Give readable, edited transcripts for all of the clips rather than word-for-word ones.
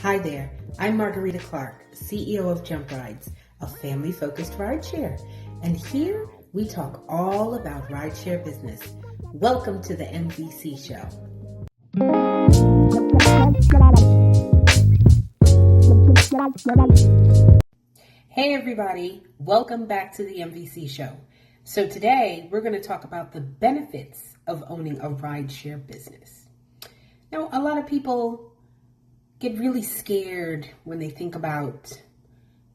Hi there, I'm Margarita Clarke, CEO of Jump Rides, a family-focused rideshare. And here we talk all about rideshare business. Welcome to the MVC show. Hey everybody, welcome back to the MVC show. So today we're going to talk about the benefits of owning a rideshare business. Now, a lot of people get really scared when they think about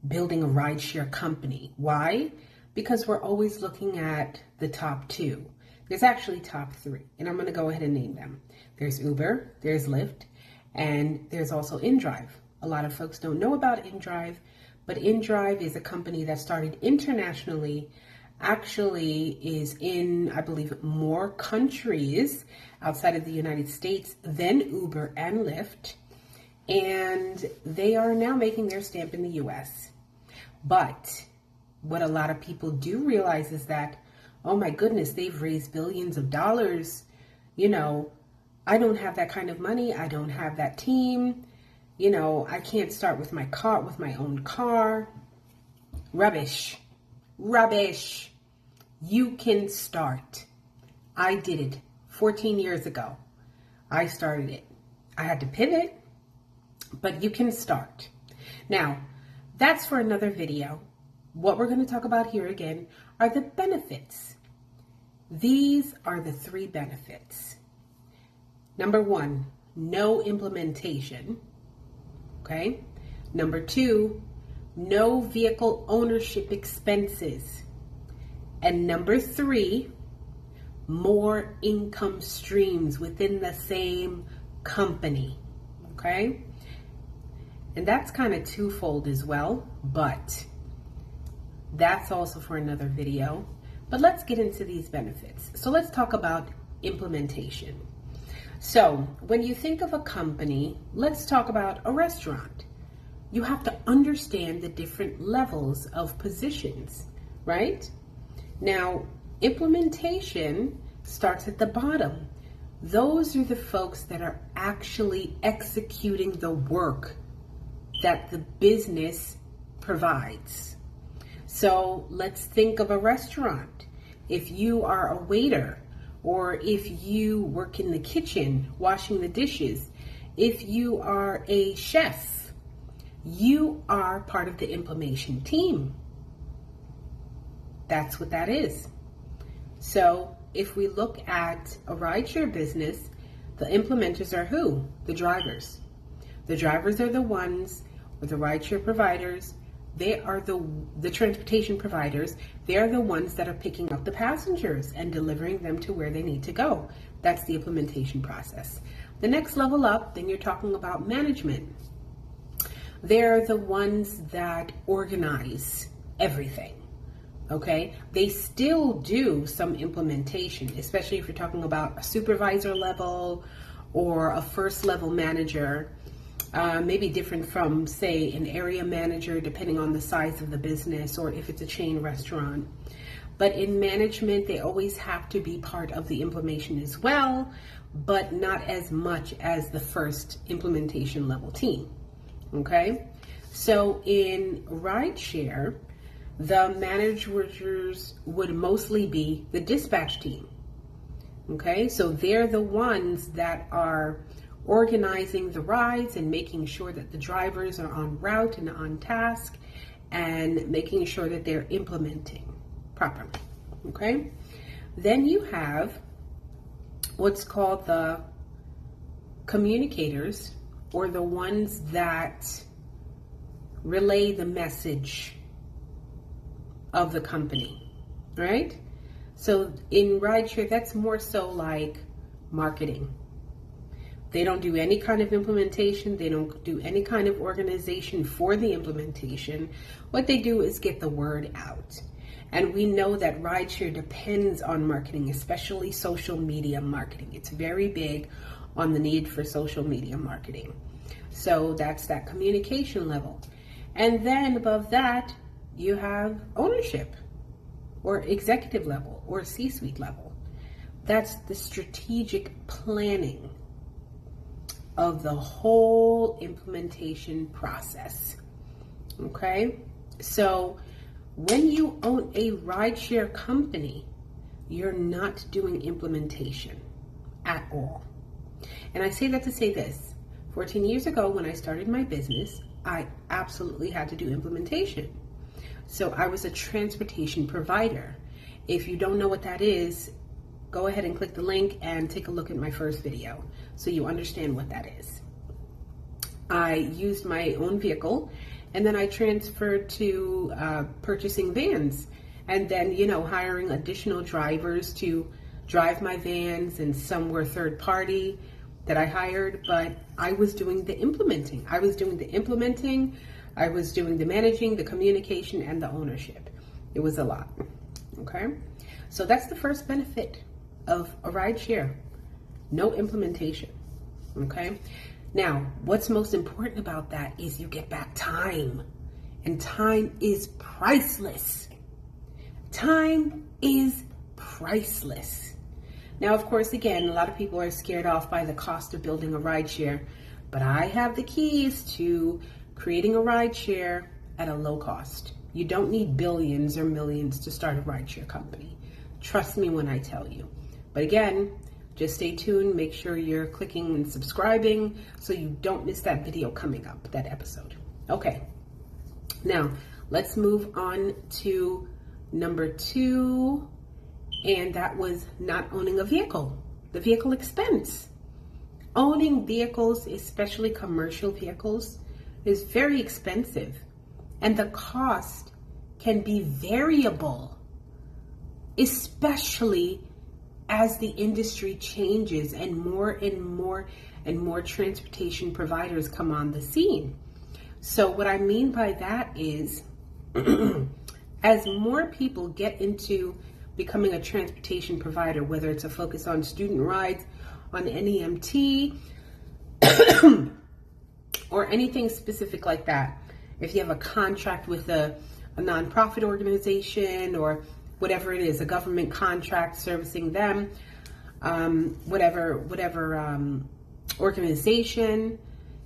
building a rideshare company. Why? Because we're always looking at the top two. There's actually top three, and I'm going to go ahead and name them. There's Uber, there's Lyft, and there's also InDrive. A lot of folks don't know about InDrive, but InDrive is a company that started internationally, actually is in, I believe, more countries outside of the United States than Uber and Lyft. And they are now making their stamp in the US. But what a lot of people do realize is that, oh my goodness, they've raised billions of dollars. You know, I don't have that kind of money. I don't have that team. You know, I can't start with my own car. Rubbish. You can start. I did it 14 years ago. I started it. I had to pivot, but you can start. Now, that's for another video. What we're going to talk about here again are the benefits. These are the three benefits. Number one, no implementation. Okay. Number two, no vehicle ownership expenses. And number three, more income streams within the same company. Okay. And that's kind of twofold as well, but that's also for another video. But let's get into these benefits. So let's talk about implementation. So when you think of a company, let's talk about a restaurant. You have to understand the different levels of positions, right? Now, implementation starts at the bottom. Those are the folks that are actually executing the work that the business provides. So let's think of a restaurant. If you are a waiter, or if you work in the kitchen washing the dishes, if you are a chef, you are part of the implementation team. That's what that is. So if we look at a rideshare business, the implementers are who? The drivers. The drivers are the ones, or the rideshare providers, they are the transportation providers. They are the ones that are picking up the passengers and delivering them to where they need to go. That's the implementation process. The next level up, then you're talking about management. They're the ones that organize everything. Okay, they still do some implementation, especially if you're talking about a supervisor level or a first level manager. Maybe different from, say, an area manager, depending on the size of the business or if it's a chain restaurant. But in management, they always have to be part of the implementation as well, but not as much as the first implementation level team. Okay, so in rideshare, the managers would mostly be the dispatch team. Okay, so they're the ones that are organizing the rides and making sure that the drivers are on route and on task and making sure that they're implementing properly. Okay, then you have what's called the communicators, or the ones that relay the message of the company, right? So in rideshare, that's more so like marketing. They don't do any kind of implementation. They don't do any kind of organization for the implementation. What they do is get the word out. And we know that rideshare depends on marketing, especially social media marketing. It's very big on the need for social media marketing. So that's that communication level. And then above that, you have ownership, or executive level, or C-suite level. That's the strategic planning. of the whole implementation process. Okay? So when you own a rideshare company, you're not doing implementation at all. And I say that to say this. 14 years ago, when I started my business, I absolutely had to do implementation. So I was a transportation provider. If you don't know what that is, go ahead and click the link and take a look at my first video so you understand what that is. I used my own vehicle, and then I transferred to purchasing vans, and then, hiring additional drivers to drive my vans, and some were third party that I hired, but I was doing the implementing. I was doing the managing, the communication, and the ownership. It was a lot. Okay? So that's the first benefit of a rideshare. No implementation. Okay? Now, what's most important about that is you get back time. And time is priceless. Time is priceless. Now, of course, again, a lot of people are scared off by the cost of building a rideshare, but I have the keys to creating a rideshare at a low cost. You don't need billions or millions to start a rideshare company. Trust me when I tell you. But again, just stay tuned. Make sure you're clicking and subscribing so you don't miss that video coming up, that episode. Okay. Now, let's move on to number 2. And that was not owning a vehicle, the vehicle expense. Owning vehicles, especially commercial vehicles, is very expensive, and the cost can be variable, especially as the industry changes and more transportation providers come on the scene. So what I mean by that is as more people get into becoming a transportation provider, whether it's a focus on student rides, on NEMT, or anything specific like that. If you have a contract with a nonprofit organization or whatever it is, a government contract servicing them, whatever organization,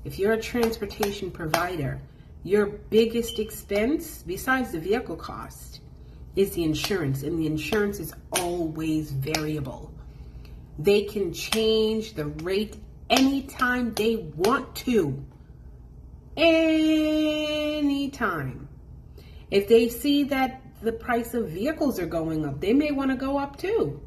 if you're a transportation provider, your biggest expense, besides the vehicle cost, is the insurance, and the insurance is always variable. They can change the rate anytime they want to. Anytime. If they see that the price of vehicles are going up, they may want to go up too.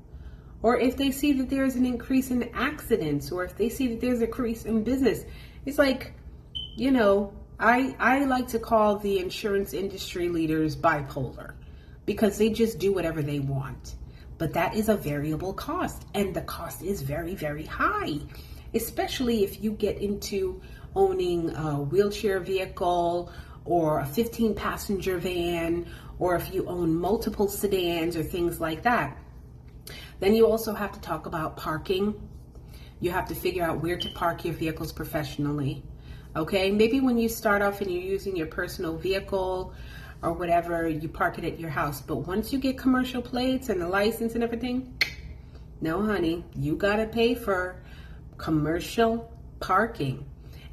Or if they see that there's an increase in accidents, or if they see that there's an increase in business. It's like, I like to call the insurance industry leaders bipolar, because they just do whatever they want. But that is a variable cost, and the cost is very, very high, especially if you get into owning a wheelchair vehicle or a 15-passenger van, or if you own multiple sedans or things like that. Then you also have to talk about parking. You have to figure out where to park your vehicles professionally. Okay, maybe when you start off and you're using your personal vehicle or whatever, you park it at your house. But once you get commercial plates and the license and everything, no, honey, you gotta pay for commercial parking.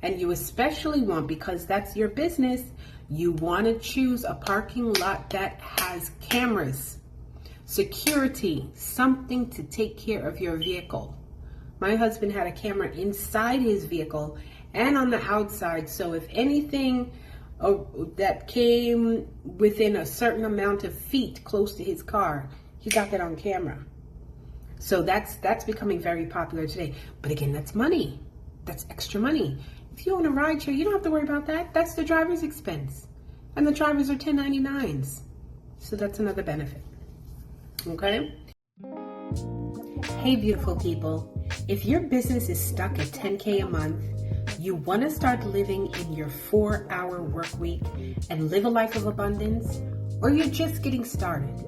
And you especially want, because that's your business, you want to choose a parking lot that has cameras, security, something to take care of your vehicle. My husband had a camera inside his vehicle and on the outside, so if anything that came within a certain amount of feet close to his car, he got that on camera. So that's becoming very popular today. But again, that's money. That's extra money. If you own a rideshare, you don't have to worry about that. That's the driver's expense. And the drivers are 1099s. So that's another benefit. Okay? Hey, beautiful people. If your business is stuck at $10K a month, you want to start living in your 4-hour work week and live a life of abundance, or you're just getting started,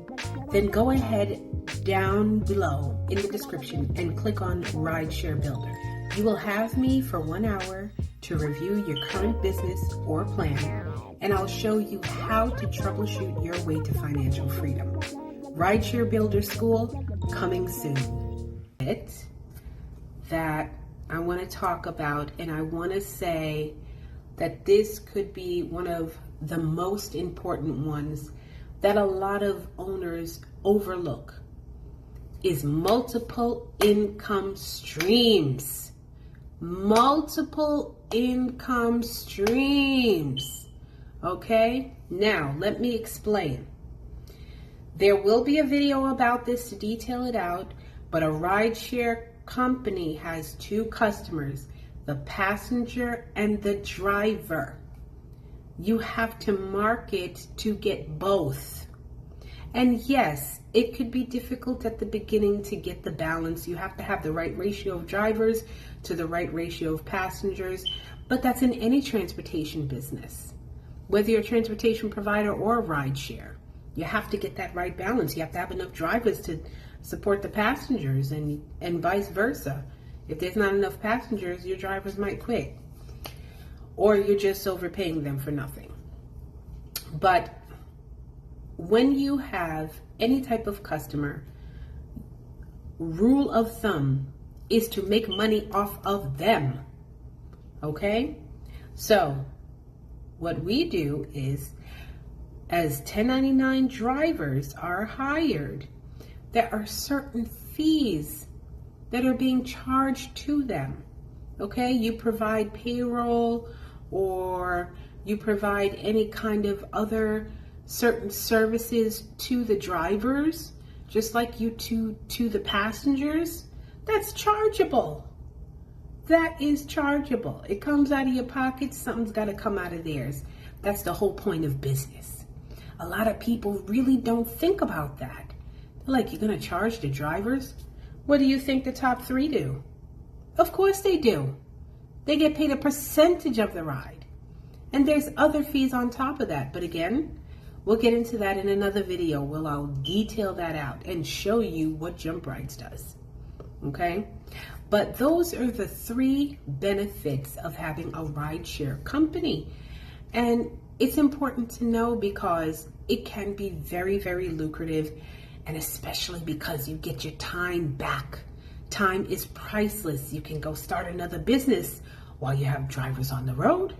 then go ahead down below in the description and click on Rideshare Builder. You will have me for 1 hour to review your current business or plan, and I'll show you how to troubleshoot your way to financial freedom. Rideshare Builder School coming soon. That I want to talk about, and I want to say that this could be one of the most important ones that a lot of owners overlook, is multiple income streams. Multiple income streams. Okay? Now, let me explain. There will be a video about this to detail it out, but a rideshare company has two customers, the passenger and the driver. You have to market to get both. And yes, it could be difficult at the beginning to get the balance. You have to have the right ratio of drivers to the right ratio of passengers, but that's in any transportation business. Whether you're a transportation provider or a rideshare, you have to get that right balance. You have to have enough drivers to support the passengers and vice versa. If there's not enough passengers, your drivers might quit. Or you're just overpaying them for nothing. But when you have any type of customer, rule of thumb is to make money off of them. Okay? So what we do is, as 1099 drivers are hired, there are certain fees that are being charged to them. Okay? You provide payroll, or you provide any kind of other certain services to the drivers, just like you to the passengers. That's chargeable. That is chargeable. It comes out of your pocket. Something's got to come out of theirs. That's the whole point of business. A lot of people really don't think about that. They're like, you're going to charge the drivers? What do you think the top three do? Of course they do. They get paid a percentage of the ride. And there's other fees on top of that. But again, we'll get into that in another video where I'll detail that out and show you what Jump Rides does. Okay? But those are the three benefits of having a rideshare company. And it's important to know because it can be very, very lucrative, and especially because you get your time back. Time is priceless. You can go start another business while you have drivers on the road.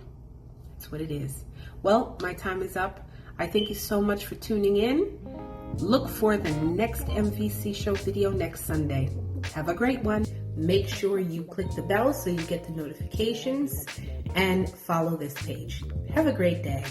That's what it is. Well, my time is up. I thank you so much for tuning in. Look for the next MVC show video next Sunday. Have a great one. Make sure you click the bell so you get the notifications and follow this page. Have a great day.